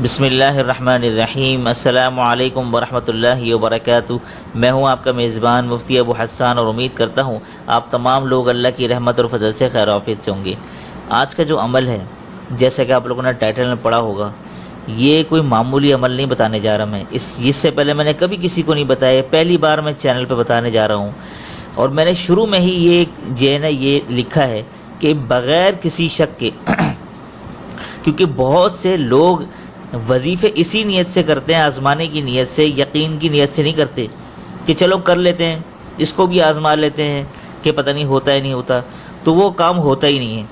بسم اللہ الرحمن الرحیم۔ السلام علیکم ورحمۃ اللہ وبرکاتہ۔ میں ہوں آپ کا میزبان مفتی ابو حسان، اور امید کرتا ہوں آپ تمام لوگ اللہ کی رحمت اور فضل سے خیر و عافیت سے ہوں گے۔ آج کا جو عمل ہے، جیسا کہ آپ لوگوں نے ٹائٹل میں پڑھا ہوگا، یہ کوئی معمولی عمل نہیں بتانے جا رہا میں۔ اس سے پہلے میں نے کبھی کسی کو نہیں بتایا، پہلی بار میں چینل پہ بتانے جا رہا ہوں۔ اور میں نے شروع میں ہی یہ لکھا ہے کہ بغیر کسی شک کے کیونکہ بہت سے لوگ وظیفے اسی نیت سے کرتے ہیں، آزمانے کی نیت سے، یقین کی نیت سے نہیں کرتے کہ چلو کر لیتے ہیں، اس کو بھی آزما لیتے ہیں کہ پتہ نہیں ہوتا ہے نہیں ہوتا، تو وہ کام ہوتا ہی نہیں ہے۔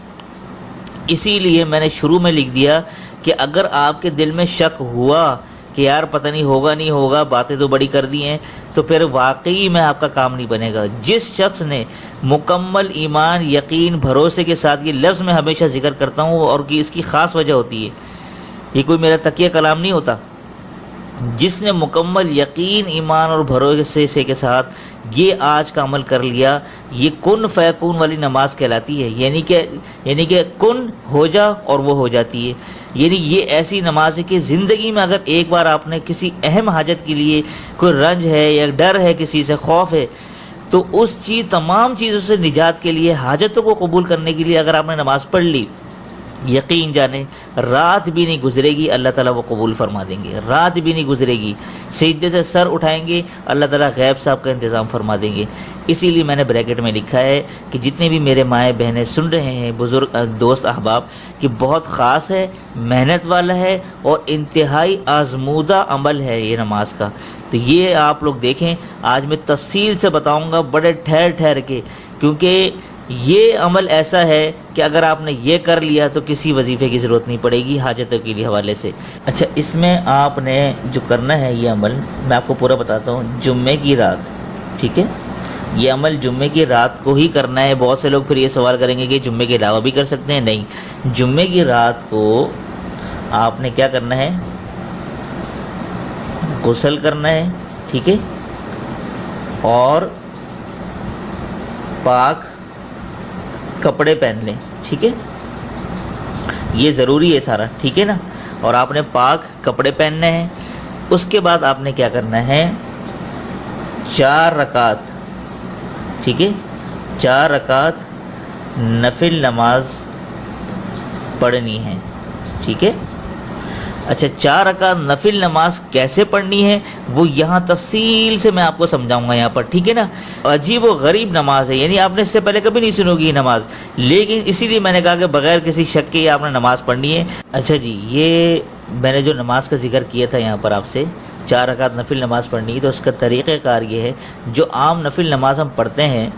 اسی لیے میں نے شروع میں لکھ دیا کہ اگر آپ کے دل میں شک ہوا کہ یار پتہ نہیں ہوگا نہیں ہوگا، باتیں تو بڑی کر دی ہیں، تو پھر واقعی میں آپ کا کام نہیں بنے گا۔ جس شخص نے مکمل ایمان، یقین، بھروسے کے ساتھ، یہ لفظ میں ہمیشہ ذکر کرتا ہوں اور کہ اس کی خاص وجہ ہوتی ہے، یہ کوئی میرا تکیہ کلام نہیں ہوتا، جس نے مکمل یقین، ایمان اور بھروسے سے کے ساتھ یہ آج کا عمل کر لیا، یہ کن فیکون والی نماز کہلاتی ہے۔ یعنی کہ کن ہو جا اور وہ ہو جاتی ہے۔ یعنی یہ ایسی نماز ہے کہ زندگی میں اگر ایک بار آپ نے کسی اہم حاجت کے لیے، کوئی رنج ہے یا ڈر ہے، کسی سے خوف ہے، تو اس تمام چیزوں سے نجات کے لیے، حاجتوں کو قبول کرنے کے لیے اگر آپ نے نماز پڑھ لی، یقین جانے رات بھی نہیں گزرے گی اللہ تعالیٰ وہ قبول فرما دیں گے۔ رات بھی نہیں گزرے گی، سجدے سے سر اٹھائیں گے، اللہ تعالیٰ غیب صاحب کا انتظام فرما دیں گے۔ اسی لیے میں نے بریکٹ میں لکھا ہے کہ جتنے بھی میرے مائیں بہنیں سن رہے ہیں، بزرگ دوست احباب، کہ بہت خاص ہے، محنت والا ہے اور انتہائی آزمودہ عمل ہے یہ نماز کا۔ تو یہ آپ لوگ دیکھیں، آج میں تفصیل سے بتاؤں گا، بڑے ٹھہر کے، کیونکہ یہ عمل ایسا ہے کہ اگر آپ نے یہ کر لیا تو کسی وظیفے کی ضرورت نہیں پڑے گی حاجتوں کے لیے حوالے سے۔ اچھا، اس میں آپ نے جو کرنا ہے، یہ عمل میں آپ کو پورا بتاتا ہوں۔ جمعے کی رات، ٹھیک ہے، یہ عمل جمعے کی رات کو ہی کرنا ہے۔ بہت سے لوگ پھر یہ سوال کریں گے کہ جمعے کے علاوہ بھی کر سکتے ہیں؟ نہیں، جمعے کی رات کو آپ نے کیا کرنا ہے؟ غسل کرنا ہے، ٹھیک ہے، اور پاک کپڑے پہن لیں، ٹھیک ہے، یہ ضروری ہے سارا، ٹھیک ہے نا۔ اور آپ نے پاک کپڑے پہننے ہیں۔ اس کے بعد آپ نے کیا کرنا ہے؟ 4 رکعت، ٹھیک ہے، 4 رکعت نفل نماز پڑھنی ہے، ٹھیک ہے۔ اچھا، 4 رکعت نفل نماز کیسے پڑھنی ہے وہ یہاں تفصیل سے میں آپ کو سمجھاؤں گا یہاں پر، ٹھیک ہے نا۔ عجیب و غریب نماز ہے، یعنی آپ نے اس سے پہلے کبھی نہیں سنی ہوگی یہ نماز، لیکن اسی لیے میں نے کہا کہ بغیر کسی شک کے آپ نے نماز پڑھنی ہے۔ اچھا جی، یہ میں نے جو نماز کا ذکر کیا تھا یہاں پر آپ سے، 4 رکعت نفل نماز پڑھنی ہے، تو اس کا طریقہ کار یہ ہے، جو عام نفل نماز ہم پڑھتے ہیں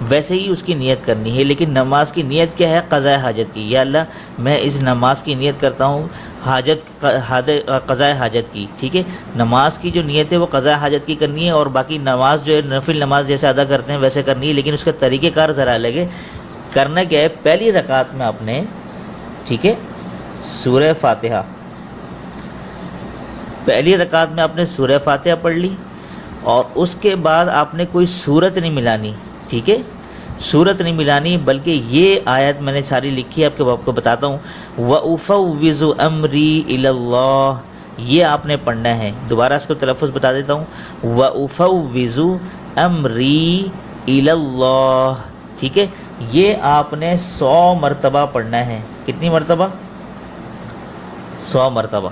ویسے ہی اس کی نیت کرنی ہے، لیکن نماز کی نیت کیا ہے؟ قضاء حاجت کی۔ یا اللہ، میں اس نماز کی نیت کرتا ہوں قضاء حاجت کی، ٹھیک ہے۔ نماز کی جو نیت ہے وہ قضاء حاجت کی کرنی ہے، اور باقی نماز جو ہے نفل نماز جیسے ادا کرتے ہیں ویسے کرنی ہے، لیکن اس کا طریقہ کار ذرا الگ ہے۔ کرنا کیا ہے؟ پہلی رکعت میں آپ نے، ٹھیک ہے، سورہ فاتحہ، پہلی رکعت میں آپ نے سورہ فاتحہ پڑھ لی، اور اس کے بعد آپ نے کوئی سورت نہیں ملانی، ٹھیک ہے، سورت نہیں ملانی، بلکہ یہ آیت میں نے ساری لکھی ہے، آپ کو بتاتا ہوں۔ وَأُفَوِّضُ أَمْرِي إِلَى اللَّهِ، یہ آپ نے پڑھنا ہے۔ دوبارہ اس کو تلفظ بتا دیتا ہوں، وَأُفَوِّضُ أَمْرِي إِلَى اللَّهِ، ٹھیک ہے۔ یہ آپ نے 100 مرتبہ پڑھنا ہے۔ کتنی مرتبہ؟ 100 مرتبہ۔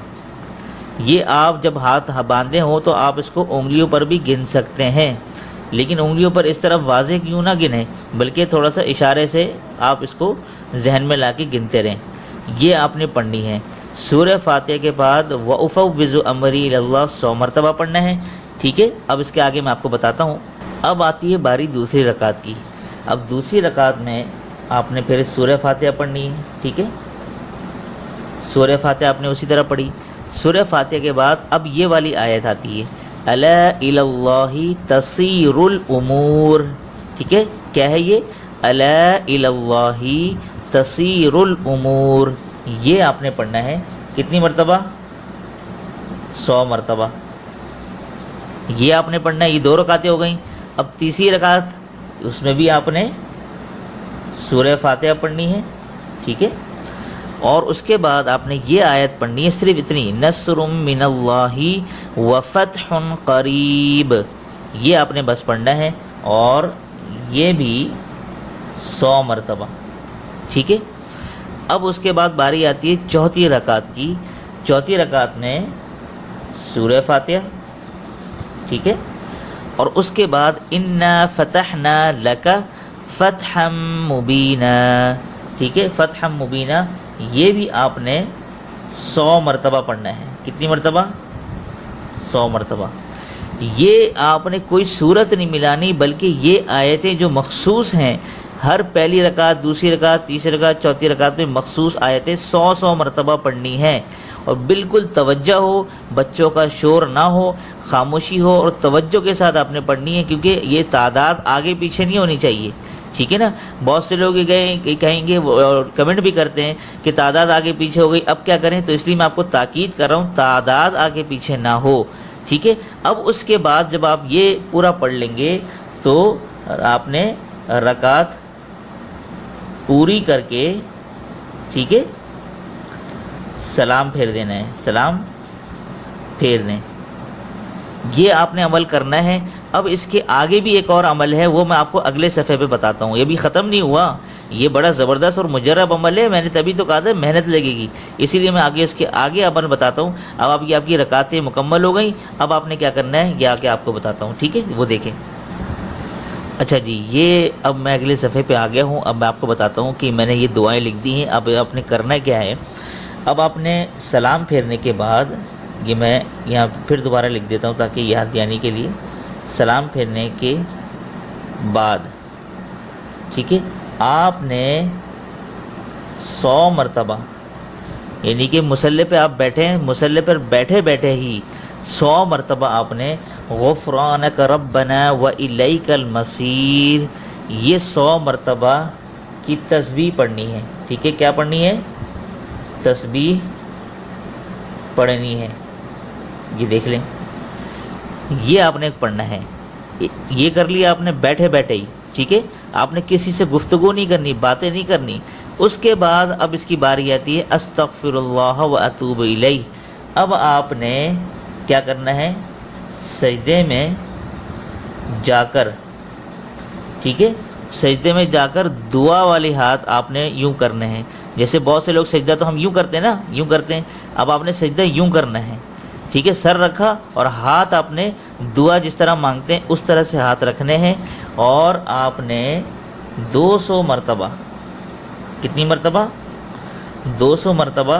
یہ آپ جب ہاتھ باندھے ہوں تو آپ اس کو انگلیوں پر بھی گن سکتے ہیں، لیکن انگلیوں پر اس طرح واضح کیوں نہ گنیں، بلکہ تھوڑا سا اشارے سے آپ اس کو ذہن میں لا کے گنتے رہیں۔ یہ آپ نے پڑھنی ہے۔ سورہ فاتحہ کے بعد وَأُفَوِّضُ أَمْرِي إِلَى اللَّهِ 100 مرتبہ پڑھنا ہے، ٹھیک ہے۔ اب اس کے آگے میں آپ کو بتاتا ہوں۔ اب آتی ہے باری دوسری رکعت کی۔ اب دوسری رکعت میں آپ نے پھر سورہ فاتحہ پڑھنی ہے، ٹھیک ہے، سورہ فاتحہ آپ نے اسی طرح پڑھی۔ سورہ فاتحہ کے بعد اب یہ والی آیت آتی ہے، الا الی اللہ تصیر الامور، ٹھیک ہے۔ کیا ہے یہ؟ الا الی اللہ تصیر الامور، یہ آپ نے پڑھنا ہے۔ کتنی مرتبہ؟ 100 مرتبہ۔ یہ آپ نے پڑھنا ہے۔ یہ 2 رکعتیں ہو گئیں۔ اب تیسری رکعت، اس میں بھی آپ نے سورہ فاتحہ پڑھنی ہے، ٹھیک ہے، اور اس کے بعد آپ نے یہ آیت پڑھنی ہے صرف اتنی، نصر من اللہ وفتح قریب، یہ آپ نے بس پڑھنا ہے، اور یہ بھی 100 مرتبہ، ٹھیک ہے۔ اب اس کے بعد باری آتی ہے چوتھی رکعت کی۔ چوتھی رکعت میں سورہ فاتحہ، ٹھیک ہے، اور اس کے بعد انا فتحنا لک فتحا مبینا، ٹھیک ہے، فتحا مبینا، یہ بھی آپ نے 100 مرتبہ پڑھنا ہے۔ کتنی مرتبہ؟ 100 مرتبہ۔ یہ آپ نے کوئی صورت نہیں ملانی، بلکہ یہ آیتیں جو مخصوص ہیں، ہر پہلی رکعت، دوسری رکعت، تیسری رکعت، چوتھی رکعت میں مخصوص آیتیں 100 مرتبہ پڑھنی ہیں، اور بالکل توجہ ہو، بچوں کا شور نہ ہو، خاموشی ہو، اور توجہ کے ساتھ آپ نے پڑھنی ہے، کیونکہ یہ تعداد آگے پیچھے نہیں ہونی چاہیے، ٹھیک ہے نا۔ بہت سے لوگ یہ کہیں گے اور کمنٹ بھی کرتے ہیں کہ تعداد آگے پیچھے ہو گئی، اب کیا کریں؟ تو اس لیے میں آپ کو تاکید کر رہا ہوں، تعداد آگے پیچھے نہ ہو، ٹھیک ہے۔ اب اس کے بعد جب آپ یہ پورا پڑھ لیں گے تو آپ نے رکعت پوری کر کے، ٹھیک ہے، سلام پھیر دینا ہے، سلام پھیر دیں، یہ آپ نے عمل کرنا ہے۔ اب اس کے آگے بھی ایک اور عمل ہے، وہ میں آپ کو اگلے صفحے پہ بتاتا ہوں، یہ بھی ختم نہیں ہوا، یہ بڑا زبردست اور مجرب عمل ہے، میں نے تبھی تو کہا تھا محنت لگے گی، اسی لیے میں آگے اس کے آگے عمل بتاتا ہوں۔ اب آپ کی رکعتیں مکمل ہو گئیں، اب آپ نے کیا کرنا ہے یہ آگے آپ کو بتاتا ہوں، ٹھیک ہے، وہ دیکھیں۔ اچھا جی، یہ اب میں اگلے صفحے پہ آ گیا ہوں، اب میں آپ کو بتاتا ہوں کہ میں نے یہ دعائیں لکھ دی ہیں۔ اب آپ نے کرنا کیا ہے، اب آپ نے سلام پھیرنے کے بعد، یہ میں یہاں پھر دوبارہ لکھ دیتا ہوں تاکہ یاد دہانی کے لیے، سلام پھیرنے کے بعد، ٹھیک ہے، آپ نے 100 مرتبہ، یعنی کہ مصلی پہ آپ بیٹھے ہیں، مصلی پر بیٹھے بیٹھے ہی 100 مرتبہ آپ نے غفرانک ربنا والیک المصیر، یہ 100 مرتبہ کی تسبیح پڑھنی ہے، ٹھیک ہے، کیا پڑھنی ہے؟ تسبیح پڑھنی ہے، یہ دیکھ لیں، یہ آپ نے پڑھنا ہے، یہ کر لیا آپ نے بیٹھے بیٹھے ہی، ٹھیک ہے، آپ نے کسی سے گفتگو نہیں کرنی، باتیں نہیں کرنی۔ اس کے بعد اب اس کی باری آتی ہے استغفر اللہ و اتوب الیہ، اب آپ نے کیا کرنا ہے؟ سجدے میں جا کر، ٹھیک ہے، سجدے میں جا کر دعا والی ہاتھ آپ نے یوں کرنے ہیں، جیسے بہت سے لوگ سجدہ تو ہم یوں کرتے ہیں نا، یوں کرتے ہیں، اب آپ نے سجدہ یوں کرنا ہے، ٹھیک ہے، سر رکھا اور ہاتھ آپ نے دعا جس طرح مانگتے ہیں اس طرح سے ہاتھ رکھنے ہیں، اور آپ نے 200 مرتبہ، کتنی مرتبہ؟ 200 مرتبہ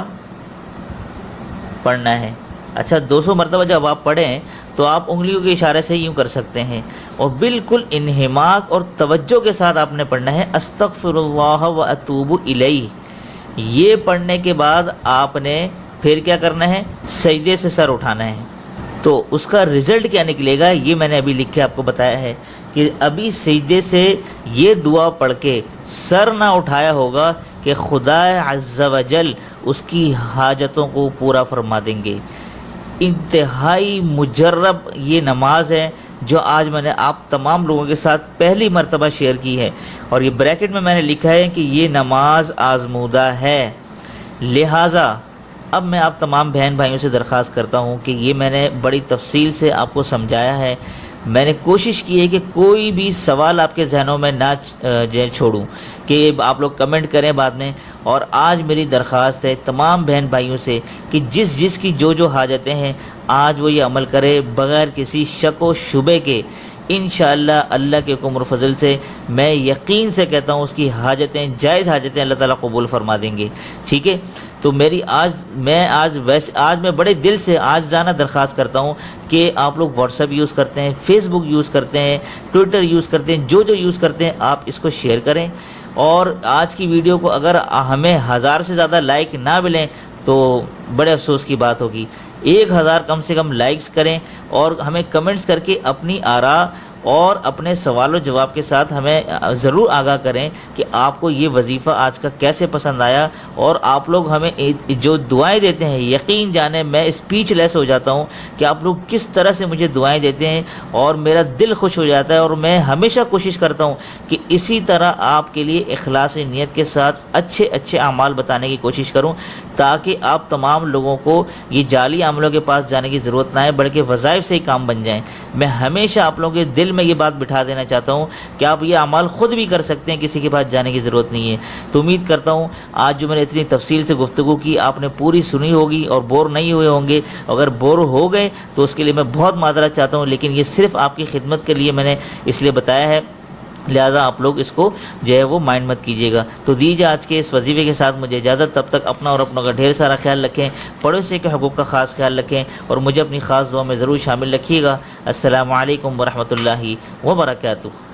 پڑھنا ہے۔ اچھا، 200 مرتبہ جب آپ پڑھیں تو آپ انگلیوں کے اشارے سے یوں کر سکتے ہیں، اور بالکل انہماک اور توجہ کے ساتھ آپ نے پڑھنا ہے استغفر اللہ و اتوب الیہ۔ یہ پڑھنے کے بعد آپ نے پھر کیا کرنا ہے؟ سجدے سے سر اٹھانا ہے۔ تو اس کا رزلٹ کیا نکلے گا یہ میں نے ابھی لکھ کے آپ کو بتایا ہے کہ ابھی سجدے سے یہ دعا پڑھ کے سر نہ اٹھایا ہوگا کہ خدا عز و جل اس کی حاجتوں کو پورا فرما دیں گے۔ انتہائی مجرب یہ نماز ہے جو آج میں نے آپ تمام لوگوں کے ساتھ پہلی مرتبہ شیئر کی ہے، اور یہ بریکٹ میں نے لکھا ہے کہ یہ نماز آزمودہ ہے۔ لہٰذا اب میں آپ تمام بہن بھائیوں سے درخواست کرتا ہوں کہ یہ میں نے بڑی تفصیل سے آپ کو سمجھایا ہے، میں نے کوشش کی ہے کہ کوئی بھی سوال آپ کے ذہنوں میں نہ چھوڑوں، کہ آپ لوگ کمنٹ کریں بعد میں۔ اور آج میری درخواست ہے تمام بہن بھائیوں سے کہ جس کی جو حاجتیں ہیں آج وہ یہ عمل کرے بغیر کسی شک و شبے کے۔ انشاءاللہ اللہ کے حکم اور فضل سے میں یقین سے کہتا ہوں اس کی حاجتیں، جائز حاجتیں اللہ تعالیٰ قبول فرما دیں گے، ٹھیک ہے۔ تو آج میں بڑے دل سے عاجزانہ درخواست کرتا ہوں کہ آپ لوگ واٹس ایپ یوز کرتے ہیں، فیس بک یوز کرتے ہیں، ٹویٹر یوز کرتے ہیں، جو یوز کرتے ہیں آپ اس کو شیئر کریں، اور آج کی ویڈیو کو اگر ہمیں 1000 سے زیادہ لائک نہ ملیں تو بڑے افسوس کی بات ہوگی۔ 1000 کم سے کم لائکس کریں اور ہمیں کمنٹس کر کے اپنی آراء اور اپنے سوال و جواب کے ساتھ ہمیں ضرور آگاہ کریں کہ آپ کو یہ وظیفہ آج کا کیسے پسند آیا، اور آپ لوگ ہمیں جو دعائیں دیتے ہیں، یقین جانیں میں اسپیچ لیس ہو جاتا ہوں کہ آپ لوگ کس طرح سے مجھے دعائیں دیتے ہیں، اور میرا دل خوش ہو جاتا ہے، اور میں ہمیشہ کوشش کرتا ہوں کہ اسی طرح آپ کے لیے اخلاص نیت کے ساتھ اچھے اچھے اعمال بتانے کی کوشش کروں، تاکہ آپ تمام لوگوں کو یہ جعلی عملوں کے پاس جانے کی ضرورت نہ ہے، بلکہ وظائف سے ہی کام بن جائیں۔ میں ہمیشہ آپ لوگوں کے دل میں یہ بات بٹھا دینا چاہتا ہوں کہ آپ یہ اعمال خود بھی کر سکتے ہیں، کسی کے پاس جانے کی ضرورت نہیں ہے۔ تو امید کرتا ہوں آج جو میں نے اتنی تفصیل سے گفتگو کی آپ نے پوری سنی ہوگی اور بور نہیں ہوئے ہوں گے۔ اگر بور ہو گئے تو اس کے لیے میں بہت معذرت چاہتا ہوں، لیکن یہ صرف آپ کی خدمت کے لیے میں نے اس لیے بتایا ہے، لہذا آپ لوگ اس کو جو ہے وہ مائنڈ مت کیجیے گا۔ تو دیجیے آج کے اس وظیفے کے ساتھ مجھے اجازت، تب تک اپنا اور اپنوں کا ڈھیر سارا خیال رکھیں، پڑوسی کے حقوق کا خاص خیال رکھیں، اور مجھے اپنی خاص دعا میں ضرور شامل رکھیے گا۔ السلام علیکم ورحمۃ اللہ وبرکاتہ۔